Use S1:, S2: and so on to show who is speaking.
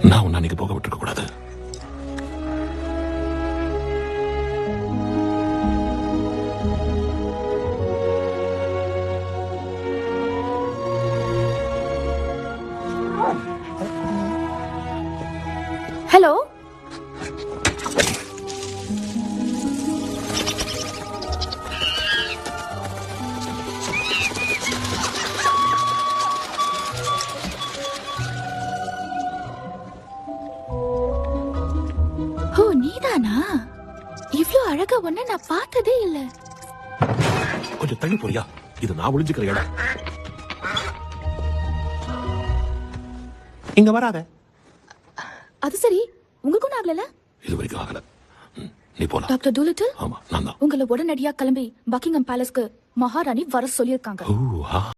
S1: நான் உன்னை அன்னைக்கு போக விட்டுருக்க கூடாது.
S2: ஹலோ, ஓ நீதானா? இவ்ளோ அழகா ஒண்ணு நான் பார்த்ததே இல்ல.
S1: கொஞ்சம் தள்ளி போறியா? இது நான் ஒளிஞ்சுக்கிற இடம். இங்க வராத.
S2: அது சரி, உங்களுக்கும் ஆகல?
S1: இது வரைக்கும் ஆகல. நீ போலாம்.
S2: டாக்டர் டூலிட்டில்,
S1: ஆமா, நான் தான்.
S2: உங்களை உடனடியா கிளம்பி பக்கிங்ஹாம் பேலஸ்க்கு மகாராணி வர சொல்லியிருக்காங்க.
S1: ஓ,